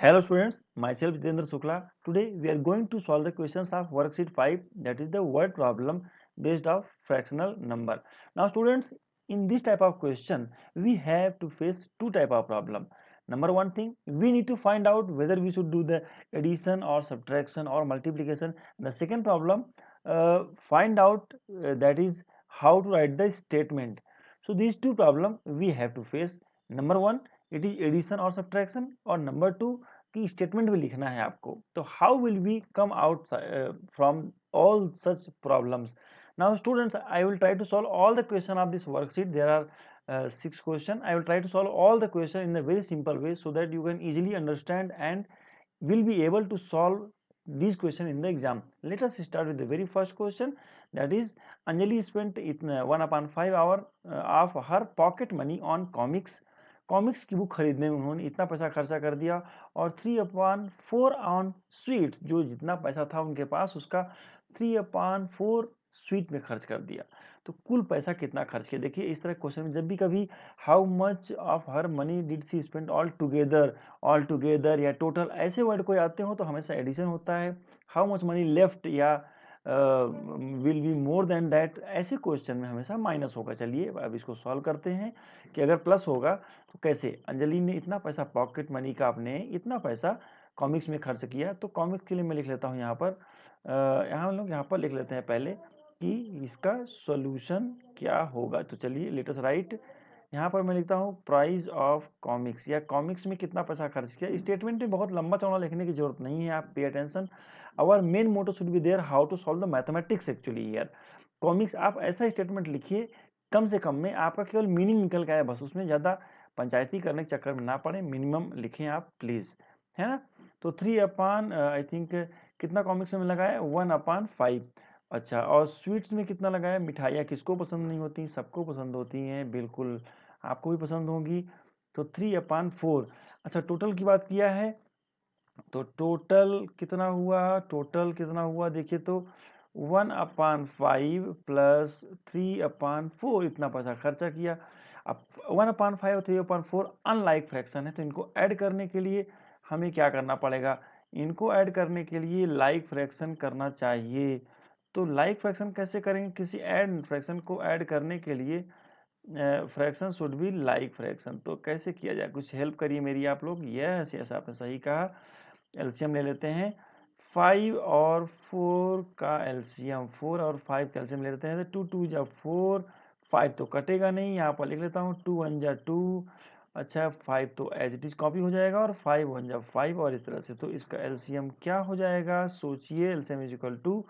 Hello students, myself Jitendra Shukla. Today we are going to solve the questions of worksheet 5, that is the word problem based of fractional number. Now students, in this type of question we have to face two type of problem. Number one thing, we need to find out whether we should do the addition or subtraction or multiplication. The second problem, find out that is how to write the statement. So these two problem we have to face. Number one, it is addition और subtraction, और number two कि statement भी लिखना है आपको. तो how will we come out from all such problems? Now students, I will try to solve all the question of this worksheet. There are 6 question. I will try to solve all the question in a very simple way so that you can easily understand and will be able to solve these question in the exam. Let us start with the very first question, that is Anjali spent 1/5 hour of her pocket money on comics. Comics की book खरीदने में उन्होंने इतना पैसा खर्चा कर दिया, और 3/4 ऑन स्वीट्स, जो जितना पैसा था उनके पास उसका 3/4 स्वीट में खर्च कर दिया. तो कुल पैसा कितना खर्च किया. देखिए इस तरह क्वेश्चन में जब भी कभी how much of her money did she spend all together या टोटल ऐसे वर्ड कोई आते हो तो हमेशा एडिशन होता है. हाउ मच मनी लेफ्ट या will be more than that, ऐसे क्वेश्चन में हमेशा माइनस होगा. चलिए अब इसको सॉल्व करते हैं कि अगर प्लस होगा तो कैसे. अंजलि ने इतना पैसा पॉकेट मनी का, आपने इतना पैसा कॉमिक्स में खर्च किया. तो कॉमिक्स के लिए मैं लिख लेता हूँ यहाँ पर, यहाँ हम लोग यहाँ पर लिख लेते हैं पहले कि इसका सॉल्यूशन क्या होगा. तो चलिए लेट अस राइट. यहाँ पर मैं लिखता हूँ प्राइस ऑफ कॉमिक्स, या कॉमिक्स में कितना पैसा खर्च किया. स्टेटमेंट में बहुत लंबा चौड़ा लिखने की जरूरत नहीं है, आप pay attention. Our main motto should be there how to solve the mathematics actually here. Comics, आप ऐसा स्टेटमेंट लिखिए कम से कम में आपका केवल मीनिंग निकल के आए, बस उसमें ज़्यादा पंचायती करने के चक्कर में ना पड़े. मिनिमम लिखें आप प्लीज़, है ना. तो 3/, आई थिंक कितना कॉमिक्स में लगाया 1/5. अच्छा, और स्वीट्स में कितना लगाया. मिठाइयाँ किसको पसंद नहीं होती, सबको पसंद होती हैं, बिल्कुल आपको भी पसंद होंगी. तो 3/4. अच्छा, टोटल की बात किया है तो टोटल कितना हुआ, देखिए तो 1/5 प्लस 3/4 इतना पैसा खर्चा किया. अब 1/5 और 3/4 अनलाइक फ्रैक्शन है, तो इनको ऐड करने के लिए हमें क्या करना पड़ेगा. इनको ऐड करने के लिए लाइक फ्रैक्शन करना चाहिए. तो लाइक फ्रैक्शन कैसे करेंगे, किसी ऐड फ्रैक्शन को ऐड करने के लिए fraction should be like fraction. तो कैसे किया जाए, कुछ हेल्प करिए मेरी आप लोग. यस यस, आपने सही कहा. एलसीएम ले लेते हैं. 5 और 4 का एलसीएम, 4 और 5 का एलसीएम ले लेते हैं. तो 2 जा 4, 5 तो कटेगा नहीं, यहाँ पर लिख लेता हूँ 2 1 जा 2. अच्छा, 5 तो एज इट इज कॉपी हो जाएगा, और 5 1 जा 5, और इस तरह से. तो इसका एलसीएम क्या हो जाएगा, सोचिए. LCM is equal to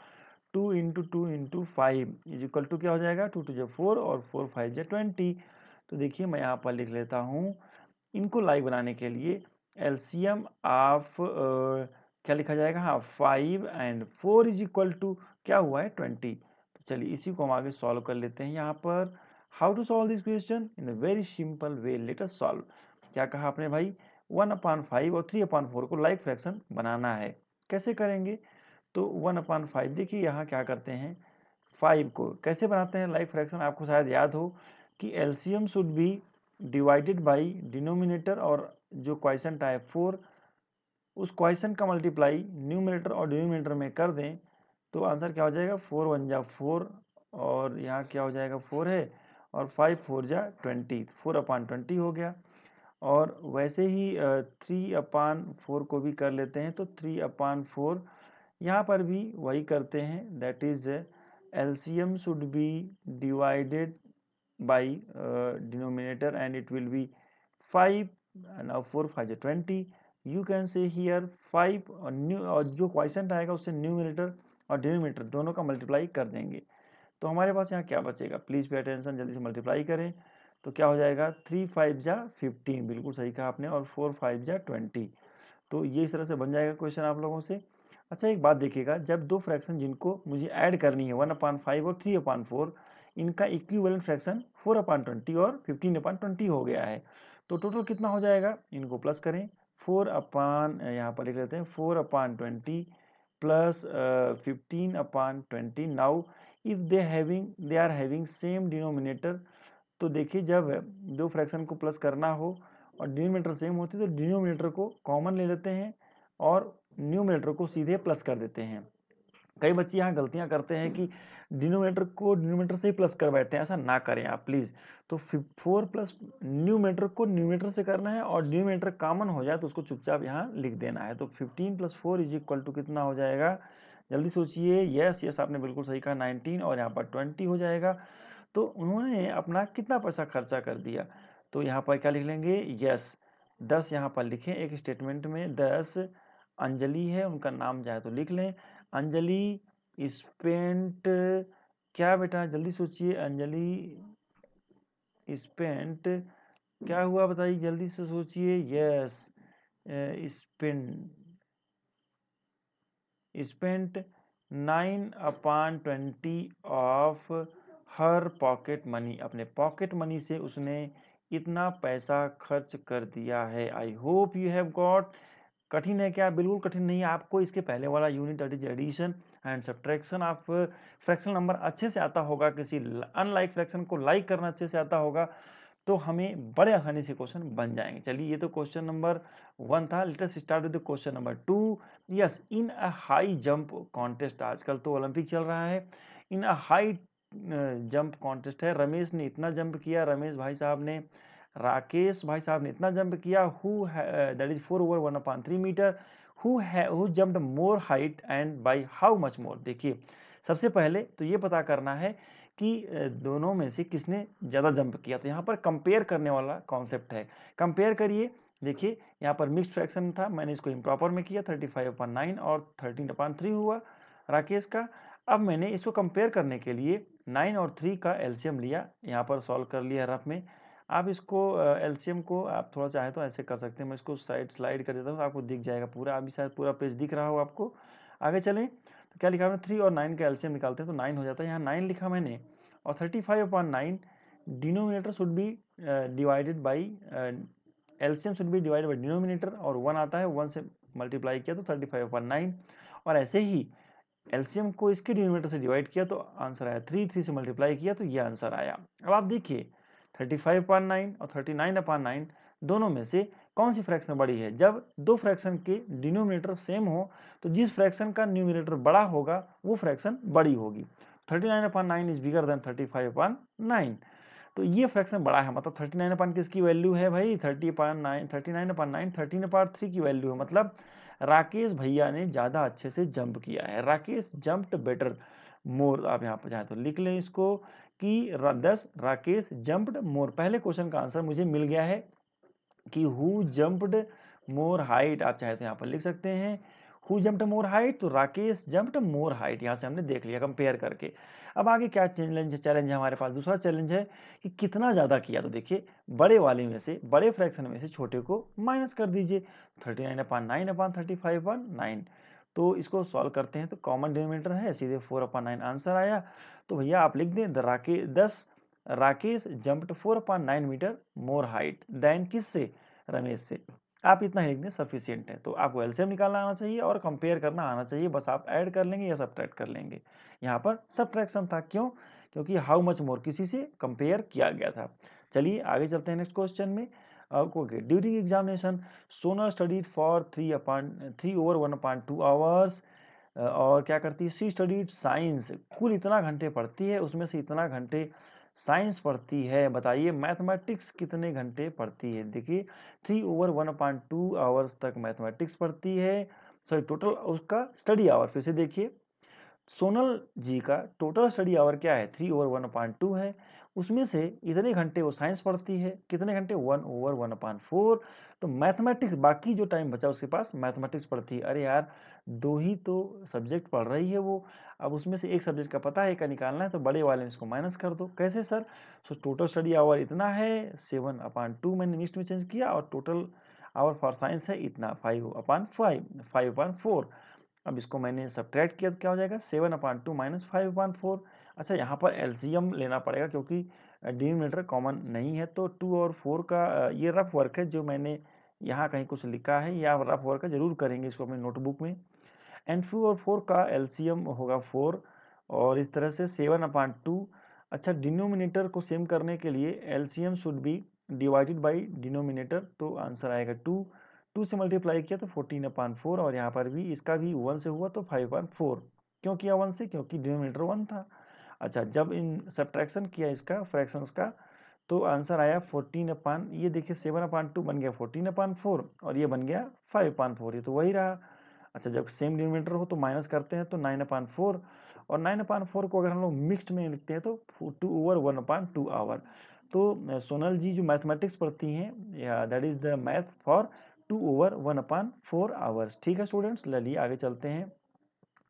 2 into 2 into 5 is equal to क्या हो जाएगा, 2 2 जा 4 और 4 5 जा 20. तो देखिए मैं यहाँ पर लिख लेता हूँ, इनको लाइक बनाने के लिए एलसीएम ऑफ क्या लिखा जाएगा, हाँ 5 एंड 4 इज इक्वल टू क्या हुआ है 20. तो चलिए इसी को हम आगे सॉल्व कर लेते हैं. यहाँ पर how to solve this question in a very simple way. Let us solve. क्या कहा आपने भाई, 1/5 और 3/4 को लाइक फ्रैक्शन बनाना है. कैसे करेंगे, तो 1/5, देखिए यहाँ क्या करते हैं, 5 को कैसे बनाते हैं लाइक फ्रैक्शन. आपको शायद याद हो कि LCM should be divided by denominator, और जो क्वेश्चन है 4, उस क्वेश्चन का मल्टीप्लाई न्यूमिनेटर और डिनोमिनेटर में कर दें तो आंसर क्या हो जाएगा, 4 1 जा 4, और यहाँ क्या हो जाएगा 4 है, और 5 4 जा 20, 4/20 हो गया. और वैसे ही 3/4 को भी कर लेते हैं. तो 3/4 यहाँ पर भी वही करते हैं, that is LCM should be divided by denominator and it will be 5. Now 4 5 जा 20. यू कैन से हियर 5 और जो क्वेश्चन आएगा उससे न्यूमिनेटर और डिनोमिनेटर दोनों का मल्टीप्लाई कर देंगे. तो हमारे पास यहाँ क्या बचेगा, प्लीज़ पे अटेंशन, जल्दी से मल्टीप्लाई करें. तो क्या हो जाएगा, 3 5 जा 15, बिल्कुल सही कहा आपने, और 4 5 जा 20. तो ये इस तरह से बन जाएगा क्वेश्चन आप लोगों से. अच्छा, एक बात देखिएगा, जब दो फ्रैक्शन जिनको मुझे ऐड करनी है 1/5 और 3/4, इनका इक्विवेलेंट फ्रैक्शन 4/20 और 15/20 हो गया है, तो टोटल कितना हो जाएगा, इनको प्लस करें. 4 अपान, यहाँ पर लिख लेते हैं 4/20 plus 15/20. Now if they are having same denominator, तो देखिए जब दो फ्रैक्शन को प्लस करना हो और डिनोमिनेटर सेम होती है तो डिनोमिनेटर को कॉमन ले लेते हैं और न्यूमिनेटर को सीधे प्लस कर देते हैं। कई बच्चे यहाँ गलतियाँ करते हैं कि डिनोमिनेटर को डिनोमिनेटर से ही प्लस कर बैठते हैं, ऐसा ना करें आप प्लीज़। तो 4 प्लस न्यूमिनेटर को न्यूमिनेटर से करना है और डिनोमिनेटर कॉमन हो जाए तो उसको चुपचाप यहाँ लिख देना है। तो 15 + 4 इज इक्वल टू कितना हो जाएगा, जल्दी सोचिए। यस आपने बिल्कुल सही कहा, 19 और यहाँ पर 20 हो जाएगा। तो उन्होंने अपना कितना पैसा खर्चा कर दिया, तो यहाँ पर क्या लिख लेंगे, यस 10 यहाँ पर लिखें एक स्टेटमेंट में। 10 अंजलि है, उनका नाम चाहे तो लिख लें। अंजलि स्पेंट क्या बेटा, जल्दी सोचिए। अंजलि स्पेंट क्या हुआ बताइए, जल्दी से सोचिए। Yes spent 9/20 of her pocket money, अपने पॉकेट मनी से उसने इतना पैसा खर्च कर दिया है। I hope you have got. कठिन है क्या, बिल्कुल कठिन नहीं है। आपको इसके पहले वाला unit that is addition and subtraction, आप फ्रैक्शन नंबर अच्छे से आता होगा, किसी अनलाइक फ्रैक्शन को लाइक करना अच्छे से आता होगा, तो हमें बड़े आसानी से क्वेश्चन बन जाएंगे। चलिए ये तो क्वेश्चन नंबर 1 था। Let us start with question number 2। Yes, in a high jump contest, आजकल तो ओलंपिक चल रहा है, इन अ हाई जंप कॉन्टेस्ट है, रमेश ने इतना जंप किया, रमेश भाई साहब ने, राकेश भाई साहब ने इतना जंप किया, who that is 4/1/3 meter, who jumped more height and by how much more. देखिए सबसे पहले तो ये पता करना है कि दोनों में से किसने ज़्यादा जंप किया। तो यहाँ पर कंपेयर करने वाला कॉन्सेप्ट है, कंपेयर करिए। देखिए यहाँ पर मिक्स्ड फ्रैक्शन था, मैंने इसको इम्प्रॉपर में किया, 35/9 और 13/3 हुआ राकेश का। अब मैंने इसको कंपेयर करने के लिए 9 और 3 का एलसीएम लिया, यहाँ पर सॉल्व कर लिया रफ में। आप इसको एलसीएम को आप थोड़ा चाहे तो ऐसे कर सकते हैं, मैं इसको स्लाइड कर देता हूँ, आपको दिख जाएगा पूरा, अभी शायद पूरा पेज दिख रहा हो आपको। आगे चलें तो क्या लिखा हमने, 3 और 9 का एलसीएम निकालते हैं तो 9 हो जाता है, यहाँ 9 लिखा मैंने। और 35/9 denominator should be divided by, LCM should be divided by denominator, और 1 आता है, 1 से मल्टीप्लाई किया तो 35/9, और ऐसे ही एलसीएम को इसके डिनोमिनेटर से डिवाइड किया तो आंसर आया 3, 3 से मल्टीप्लाई किया तो ये आंसर आया। अब आप देखिए 35/9 और 39/9 दोनों में से कौन सी फ्रैक्शन बड़ी है। जब दो फ्रैक्शन के डिनोमिनेटर सेम हो तो जिस फ्रैक्शन का न्यूमिनेटर बड़ा होगा वो फ्रैक्शन बड़ी होगी। 39/9 इज बिगर देन 35/9, तो ये फ्रैक्शन बड़ा है, मतलब 39 किसकी वैल्यू है भाई, 39/9 13/3 की वैल्यू है, मतलब राकेश भैया ने ज़्यादा अच्छे से जंप किया है, राकेश जंप्ड बेटर मोर। आप यहाँ पर चाहे तो लिख लें इसको कि 10 राकेश जंप्ड मोर। पहले क्वेश्चन का आंसर मुझे मिल गया है कि हु जंप्ड मोर हाइट, आप चाहे तो यहाँ पर लिख सकते हैं हु जंप्ड मोर हाइट, तो राकेश जंप्ड मोर हाइट, यहाँ से हमने देख लिया कंपेयर करके। अब आगे क्या चैलेंज है हमारे पास, दूसरा चैलेंज है कि कितना ज़्यादा किया। तो देखिए बड़े वाले में से, बड़े फ्रैक्शन में से छोटे को माइनस कर दीजिए, 39/9/35/9, तो इसको सॉल्व करते हैं तो कॉमन डिनोमिनेटर है, सीधे 4/9 आंसर आया। तो भैया आप लिख दें 10 Rakesh jumped 4/9 meter more height than किससे, रमेश से। आप इतना ही लिख दें सफिशियंट है। तो आपको एलसीएम निकालना आना चाहिए और कंपेयर करना आना चाहिए, बस आप ऐड कर लेंगे या सब्ट्रैक्ट कर लेंगे। यहाँ पर सब्ट्रैक्शन था, क्यों, क्योंकि हाउ मच मोर किसी से कंपेयर किया गया था। चलिए आगे चलते हैं नेक्स्ट क्वेश्चन में। Okay, during examination Sonal studied for 3/1/2 hours, और क्या करती है, सी स्टडीड साइंस, कुल इतना घंटे पढ़ती है, उसमें से इतना घंटे साइंस पढ़ती है। बताइए मैथमेटिक्स कितने घंटे पढ़ती है। देखिए 3/1/2 आवर्स तक मैथमेटिक्स पढ़ती है, सॉरी टोटल उसका स्टडी आवर। फिर से देखिए सोनल जी का टोटल स्टडी आवर क्या है, 3/1/2 है, उसमें से इतने घंटे वो साइंस पढ़ती है, कितने घंटे, 1/1/4। तो मैथमेटिक्स, बाकी जो टाइम बचा उसके पास मैथमेटिक्स पढ़ती है। अरे यार दो ही तो सब्जेक्ट पढ़ रही है वो, अब उसमें से एक सब्जेक्ट का पता है, का निकालना है, तो बड़े वाले में इसको माइनस कर दो। कैसे sir, so total study hour इतना है, 7/2 मैंने मिक्स्ड में चेंज किया, और टोटल आवर फॉर साइंस है इतना, 5/4। अब इसको मैंने सब्ट्रैक्ट किया तो क्या हो जाएगा, 7/2 - 5/4। अच्छा यहाँ पर एलसीएम लेना पड़ेगा क्योंकि डिनोमिनेटर कॉमन नहीं है, तो 2 और 4 का ये रफ वर्क है जो मैंने यहाँ कहीं कुछ लिखा है, या रफ वर्क है, जरूर करेंगे इसको अपनी नोटबुक में। एंड 2 और 4 का एलसीएम होगा 4, और इस तरह से 7/2। अच्छा डिनोमिनेटर को सेम करने के लिए LCM should be divided by denominator, तो आंसर आएगा 2। 2 से मल्टीप्लाई किया तो 14/4, और यहाँ पर भी इसका भी 1 से हुआ तो 5/4। क्यों किया 1 से? क्योंकि डिनोमिनेटर 1 था। अच्छा, जब इन सब्ट्रैक्शन किया इसका फ्रैक्शंस का, तो आंसर आया 14 ये देखिए 7/2 बन गया 14/4, और ये बन गया 5/4, ये तो वही रहा। अच्छा, जब सेम डिनोमिनेटर हो तो माइनस करते हैं तो 9/4, और 9/4 को अगर हम लोग मिक्स्ड में लिखते हैं तो 2/1/2 आवर। तो सोनल जी जो मैथमेटिक्स पढ़ती हैं, या that is the math for 2/1/4 hours. ठीक है स्टूडेंट्स, चलिए आगे चलते हैं।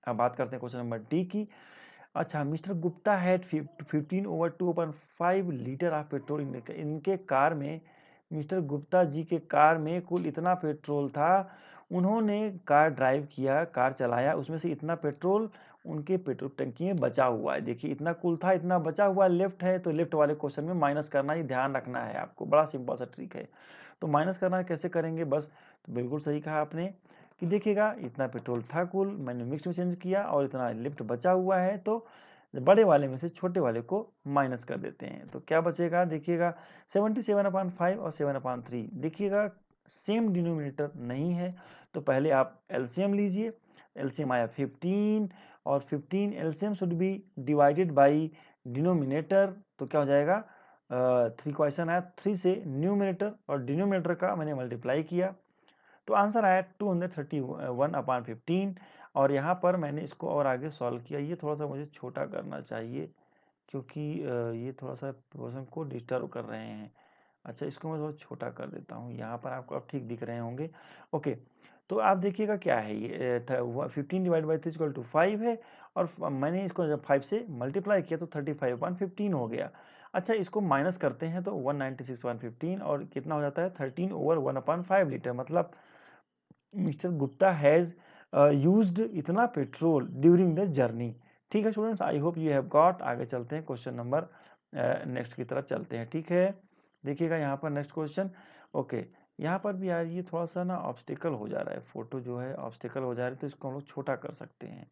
अब बात करते हैं क्वेश्चन नंबर डी की। अच्छा, mister Gupta had 15/2/5 litre of petrol. इनके कार में, मिस्टर गुप्ता जी के कार में कुल इतना पेट्रोल था। उन्होंने कार ड्राइव किया, कार चलाया, उसमें से इतना पेट्रोल उनके पेट्रोल टंकी में बचा हुआ है। देखिए इतना कुल था, इतना बचा हुआ लेफ्ट है, तो लेफ्ट वाले क्वेश्चन में माइनस करना ही ध्यान रखना है आपको, बड़ा सिंपल सा ट्रिक है। तो माइनस करना कैसे करेंगे बस, तो बिल्कुल सही कहा आपने कि देखिएगा इतना पेट्रोल था कुल, मैंने मिक्स में चेंज किया और इतना लिफ्ट बचा हुआ है, तो बड़े वाले में से छोटे वाले को माइनस कर देते हैं। तो क्या बचेगा देखिएगा 77/5 और 7/3। देखिएगा सेम डिनोमिनेटर नहीं है, तो पहले आप एलसीएम लीजिए। एलसीएम आया 15, और 15 LCM should be divided by denominator, तो क्या हो जाएगा 3 क्वेश्चन आया, 3 से न्यूमिनेटर और डिनोमिनेटर का मैंने मल्टीप्लाई किया, तो आंसर आया 231/15। और यहाँ पर मैंने इसको और आगे सॉल्व किया। ये थोड़ा सा मुझे छोटा करना चाहिए, क्योंकि ये थोड़ा सा पर्सन को डिस्टर्ब कर रहे हैं। अच्छा, इसको मैं थोड़ा छोटा कर देता हूँ, यहाँ पर आपको अब ठीक दिख रहे होंगे। ओके, तो आप देखिएगा क्या है ये 15/3 = 5 है, और मैंने इसको जब 5 से मल्टीप्लाई किया तो 35/15 हो गया। अच्छा, इसको माइनस करते हैं तो 196/15, और कितना हो जाता है 13/1/5 लीटर। मतलब मिस्टर गुप्ता हैज़ यूज्ड इतना पेट्रोल ड्यूरिंग द जर्नी। ठीक है students, I hope you have got. आगे चलते हैं क्वेश्चन नंबर नेक्स्ट की तरफ चलते हैं। ठीक है, देखिएगा यहाँ पर नेक्स्ट क्वेश्चन। ओके, यहाँ पर भी यार ये थोड़ा सा ना ऑब्स्टिकल हो जा रहा है, फोटो जो है ऑब्स्टिकल हो जा रही है, तो इसको हम लोग छोटा कर सकते हैं।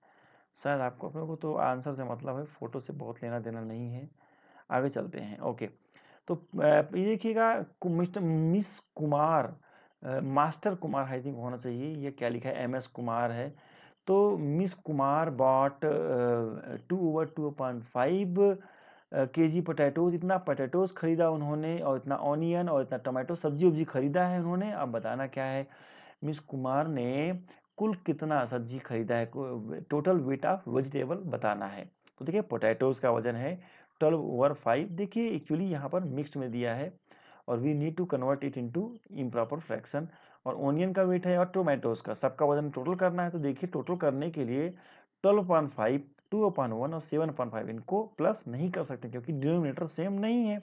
शायद आपको, अपने को तो आंसर से मतलब है, फोटो से बहुत लेना देना नहीं है। आगे चलते हैं। ओके, तो ये देखिएगा miss Kumar, master Kumar I think होना चाहिए, ये क्या लिखा है, MS कुमार है। तो miss Kumar bought 2/2/5 kg potatoes. इतना पोटैटोज खरीदा उन्होंने, और इतना ऑनियन और इतना टमाटो सब्जी उब्जी खरीदा है उन्होंने। अब बताना क्या है, मिस कुमार ने कुल कितना सब्जी खरीदा है, टोटल वेट ऑफ वेजिटेबल बताना है। तो देखिए पोटैटोज का वजन है 12/5। देखिए एक्चुअली यहाँ पर मिक्स्ड में दिया है, और we need to convert it into improper fraction. और ओनियन का वेट है और टोमेटोज का, सबका वजन टोटल करना है। तो देखिए टोटल करने के लिए 12/5, 2/1 और 7/5 इनको प्लस नहीं कर सकते, क्योंकि डिनोमिनेटर सेम नहीं है।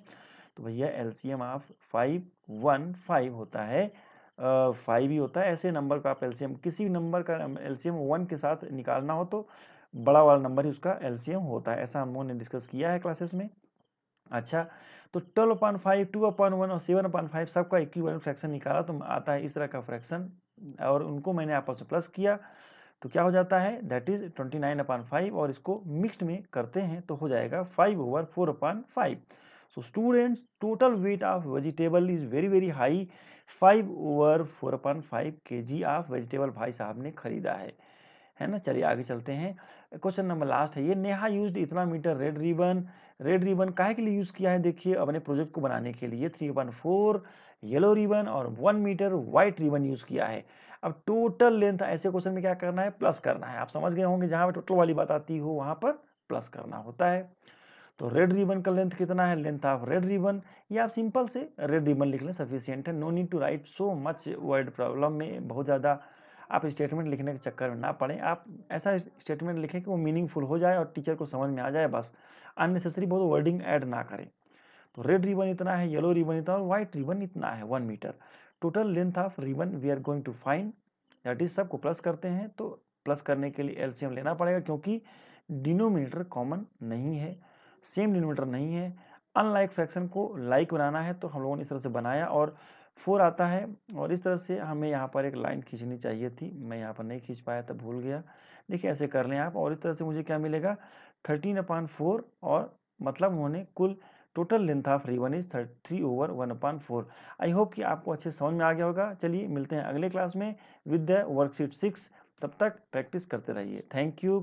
तो भैया एलसीएम ऑफ 5 होता है, 5 ही होता है। ऐसे नंबर का आप एलसीएम, किसी भी नंबर का एलसीएम 1 के साथ निकालना हो तो बड़ा वाला नंबर ही उसका एलसीएम होता है, ऐसा हम लोगों ने डिस्कस किया है क्लासेस में। अच्छा, तो 12/5, 2/1 और 7/5 सबका इक्विवेलेंट फ्रैक्शन निकाला तो आता है इस तरह का फ्रैक्शन, और उनको मैंने आपस में प्लस किया, तो क्या हो जाता है दैट इज 29/5, और इसको मिक्स्ड में करते हैं तो हो जाएगा 5/4/5। So students, total weight of vegetable is very very high, 5/4/5 kg of vegetable भाई साहब ने खरीदा है ना। चलिए आगे चलते हैं, क्वेश्चन नंबर लास्ट है ये। नेहा यूज्ड इतना meter red ribbon. Red ribbon काहे के लिए यूज किया है, देखिए अपने प्रोजेक्ट को बनाने के लिए। 3/4 येलो रिबन और 1 मीटर व्हाइट रिबन यूज किया है। अब टोटल लेंथ, ऐसे क्वेश्चन में क्या करना है, प्लस करना है। आप समझ गए होंगे, जहां पर टोटल वाली बात आती हो वहां पर प्लस करना होता है। तो रेड रिबन का लेंथ कितना है, लेंथ ऑफ रेड रिबन, ये आप सिंपल से रेड रिबन लिख लें, सफिशियंट है। No need to write so much word, problem में बहुत ज़्यादा आप स्टेटमेंट लिखने के चक्कर में ना पड़े। आप ऐसा स्टेटमेंट लिखें कि वो मीनिंगफुल हो जाए और टीचर को समझ में आ जाए, बस अननेसेसरी बहुत वर्डिंग ऐड ना करें। तो रेड रिबन इतना है, येलो रिबन इतना, और व्हाइट रिबन इतना है 1 meter. Total length of ribbon we are going to find, that is सबको प्लस करते हैं। तो प्लस करने के लिए एलसीएम लेना पड़ेगा, क्योंकि डिनोमिनेटर कॉमन नहीं है, सेम डिनोमिनेटर नहीं है। अनलाइक फ्रैक्शन को लाइक बनाना है, तो हम लोगों ने इस तरह से बनाया, और 4 आता है, और इस तरह से हमें यहाँ पर एक लाइन खींचनी चाहिए थी, मैं यहाँ पर नहीं खींच पाया था, भूल गया। देखिए ऐसे कर लें आप, और इस तरह से मुझे क्या मिलेगा 13/4, और मतलब उन्होंने कुल total length of ribbon is 3/1/4। I hope कि आपको अच्छे समझ में आ गया होगा। चलिए मिलते हैं अगले क्लास में विद द वर्कशीट 6। तब तक प्रैक्टिस करते रहिए। Thank you.